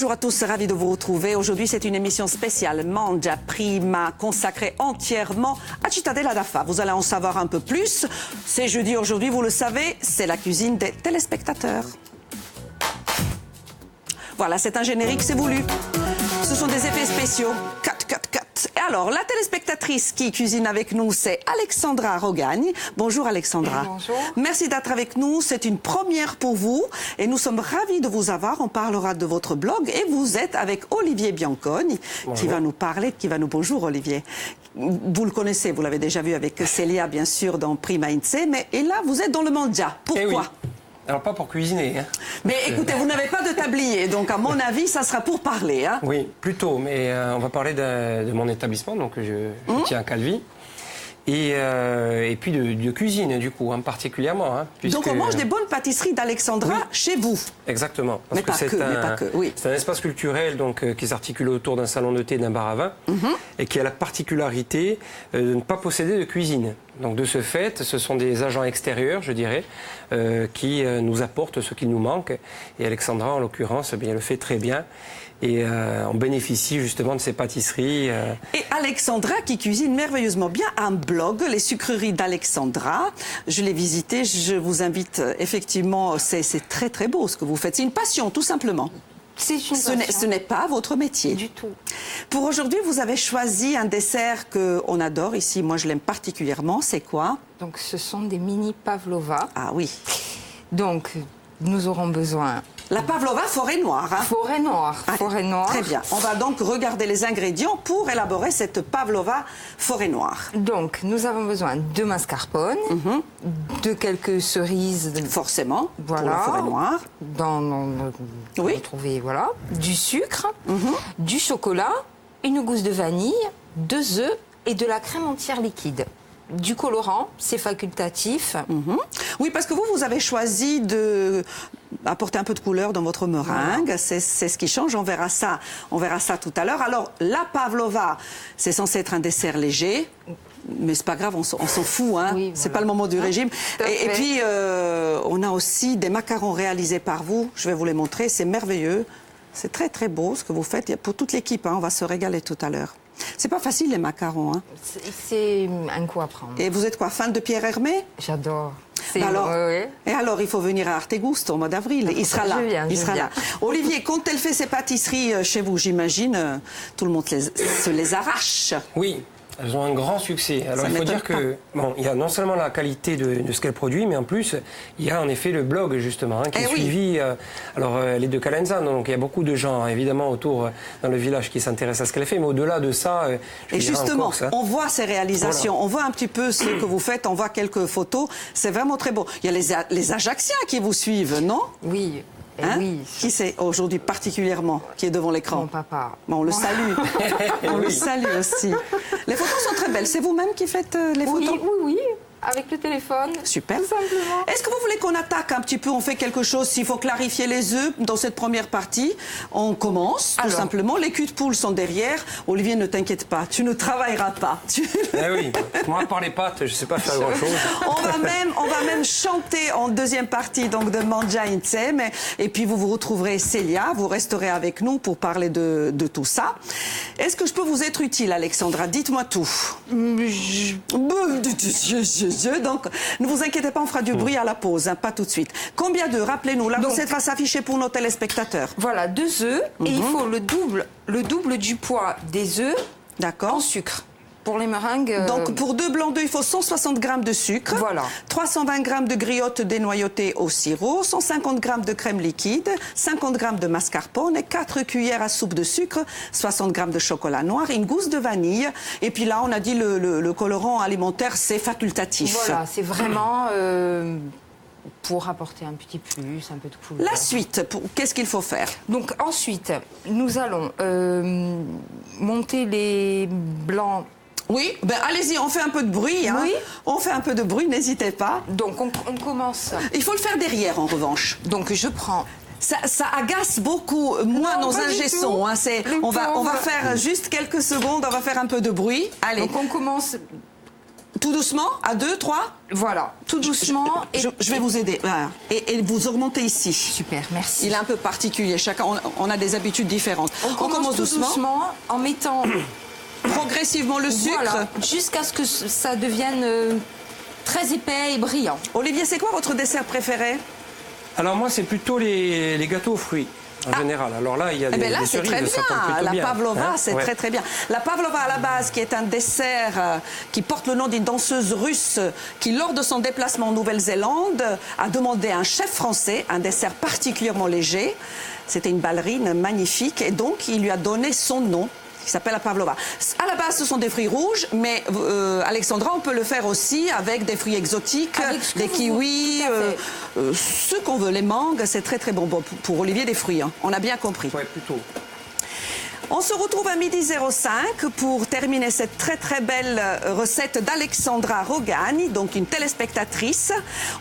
Bonjour à tous, ravi de vous retrouver. Aujourd'hui, c'est une émission spéciale Mangia Prima consacrée entièrement à Cittadella d'Affa. Vous allez en savoir un peu plus. C'est jeudi aujourd'hui, vous le savez, c'est la cuisine des téléspectateurs. Voilà, c'est un générique, c'est voulu. Ce sont des effets spéciaux. Cut. Et alors, la téléspectatrice qui cuisine avec nous, c'est Alexandra Rogagne. Bonjour Alexandra. Bonjour. Merci d'être avec nous. C'est une première pour vous et nous sommes ravis de vous avoir. On parlera de votre blog et vous êtes avec Olivier Bianconi qui va nous parler, Bonjour Olivier. Vous le connaissez, vous l'avez déjà vu avec Célia, bien sûr, dans Prima Ince. Et là, vous êtes dans le Mangia. Pourquoi ? Eh oui. Alors, pas pour cuisiner. Hein. Mais écoutez, vous n'avez pas de tablier, donc à mon avis, ça sera pour parler. Hein. Oui, plutôt, mais on va parler de mon établissement, donc je tiens à Calvi. Et puis de cuisine, du coup, hein, particulièrement. Hein, donc on mange des bonnes pâtisseries d'Alexandra chez vous. Exactement. Parce que c'est un espace culturel donc, qui s'articule autour d'un salon de thé, d'un bar à vin, et qui a la particularité de ne pas posséder de cuisine. Donc de ce fait, ce sont des agents extérieurs, je dirais, qui nous apportent ce qui nous manque. Et Alexandra, en l'occurrence, elle le fait très bien. Et on bénéficie justement de ces pâtisseries. Et Alexandra, qui cuisine merveilleusement bien, a un blog, Les Sucreries d'Alexandra. Je l'ai visité, je vous invite effectivement, c'est très très beau ce que vous faites. C'est une passion, tout simplement. Ce n'est pas votre métier. Du tout. Pour aujourd'hui, vous avez choisi un dessert qu'on adore ici. Moi, je l'aime particulièrement. C'est quoi? Donc, ce sont des mini pavlova. Ah oui. Donc, nous aurons besoin... La pavlova forêt noire. Hein. Forêt noire. Allez, forêt noire. Très bien. On va donc regarder les ingrédients pour élaborer cette pavlova forêt noire. Donc, nous avons besoin de mascarpone, de quelques cerises. Forcément, voilà, pour la forêt noire. Oui. Retrouver, voilà. Du sucre, du chocolat, une gousse de vanille, 2 œufs et de la crème entière liquide. Du colorant, c'est facultatif. Oui, parce que vous avez choisi d'apporter un peu de couleur dans votre meringue. C'est ce qui change. On verra ça tout à l'heure. Alors, la pavlova, c'est censé être un dessert léger. Mais c'est pas grave, on s'en fout, hein. Oui, voilà. C'est pas le moment du régime. Et puis, on a aussi des macarons réalisés par vous. Je vais vous les montrer, c'est merveilleux. C'est très très beau ce que vous faites. Pour toute l'équipe, hein, on va se régaler tout à l'heure. C'est pas facile les macarons, hein. C'est un coup à prendre. Et vous êtes quoi, fan de Pierre Hermé? J'adore. Alors, et alors, il faut venir à Artegusto au mois d'avril. Il sera là. Il sera là. Olivier, quand elle fait ses pâtisseries chez vous, j'imagine, tout le monde se les arrache. Oui. Elles ont un grand succès. Alors il faut dire que il y a non seulement la qualité de ce qu'elle produit, mais en plus il y a en effet le blog justement qui est suivi. Alors elle est de Calenzano, donc il y a beaucoup de gens évidemment autour dans le village qui s'intéressent à ce qu'elle fait, mais au-delà de ça. Et justement, on voit ces réalisations, on voit un petit peu ce que vous faites, on voit quelques photos. C'est vraiment très beau. Il y a les Ajacciens qui vous suivent, non? Oui. Hein? Oui. Qui c'est aujourd'hui particulièrement qui est devant l'écran? Mon papa. Bon, on le salue. On le salue aussi. Les photos sont très belles. C'est vous-même qui faites les photos? Oui. Avec le téléphone. Super. Tout simplement. Est-ce que vous voulez qu'on attaque un petit peu? On fait quelque chose, s'il faut clarifier les œufs dans cette première partie. On commence, tout simplement. Les culs de poule sont derrière. Olivier, ne t'inquiète pas, tu ne travailleras pas. Eh oui, moi, par les pâtes, je ne sais pas faire grand-chose. On va même chanter en deuxième partie donc, de Mangia Insieme. Et puis, vous retrouverez Célia. Vous resterez avec nous pour parler de tout ça. Est-ce que je peux vous être utile, Alexandra? Dites-moi tout. Donc, ne vous inquiétez pas, on fera du bruit à la pause, hein, pas tout de suite. Combien d'œufs? Rappelez-nous, la recette va s'afficher pour nos téléspectateurs. Voilà, 2 œufs, et il faut le double du poids des œufs en sucre. Pour les meringues... Donc, pour 2 blancs d'œufs, il faut 160 g de sucre, 320 g de griotte dénoyautée au sirop, 150 g de crème liquide, 50 g de mascarpone, 4 cuillères à soupe de sucre, 60 g de chocolat noir, une gousse de vanille. Et puis là, on a dit le colorant alimentaire, c'est facultatif. Voilà, c'est vraiment... pour apporter un petit plus, un peu de couleur. La suite, qu'est-ce qu'il faut faire? Donc ensuite, nous allons monter les blancs. Oui, ben allez-y, on fait un peu de bruit. Hein. Oui. On fait un peu de bruit, n'hésitez pas. Donc on commence. Il faut le faire derrière en revanche. Donc je prends. Ça agace beaucoup, moi, nos ingé-sons. Hein, on va faire juste quelques secondes, on va faire un peu de bruit. Allez. Donc on commence Tout doucement, à 2, 3. Voilà, tout doucement. Je vais vous aider. Voilà. Et vous remontez ici. Super, merci. Il est un peu particulier. Chacun, on a des habitudes différentes. On commence tout doucement en mettant progressivement le sucre. Voilà, jusqu'à ce que ça devienne très épais et brillant. Olivier, c'est quoi votre dessert préféré? Alors moi, c'est plutôt les gâteaux aux fruits. En général. Alors là, il y a des là, c'est cerises, très ça tombe bien. plutôt La bien. pavlova, Hein, c'est ouais. très très bien. La pavlova à la base, qui est un dessert qui porte le nom d'une danseuse russe qui, lors de son déplacement en Nouvelle-Zélande, a demandé à un chef français un dessert particulièrement léger. C'était une ballerine magnifique et donc il lui a donné son nom, qui s'appelle la pavlova. À la base, ce sont des fruits rouges, mais Alexandra, on peut le faire aussi avec des fruits exotiques, des kiwis, ce qu'on veut, les mangues, c'est très très bon. Bon pour Olivier, des fruits, hein. On a bien compris. Ouais, plutôt. On se retrouve à 12h05 pour terminer cette très très belle recette d'Alexandra Rogani, donc une téléspectatrice.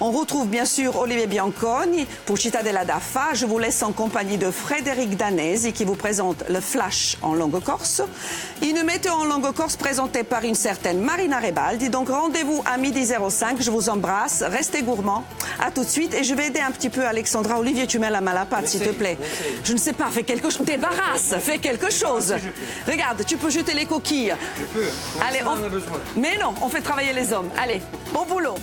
On retrouve bien sûr Olivier Bianconi pour Cittadella d'Affa. Je vous laisse en compagnie de Frédéric Danesi qui vous présente le flash en langue corse. Une météo en langue corse présentée par une certaine Marina Rebaldi. Donc rendez-vous à 12h05. Je vous embrasse. Restez gourmands. À tout de suite. Et je vais aider un petit peu Alexandra. Olivier, tu mets la main à la pâte, s'il te plaît. Je ne sais pas, fais quelque chose. Débarrasse, fais quelque chose. Regarde, tu peux jeter les coquilles. Je peux. Allez, on en a besoin. Mais non, on fait travailler les hommes. Allez, bon boulot.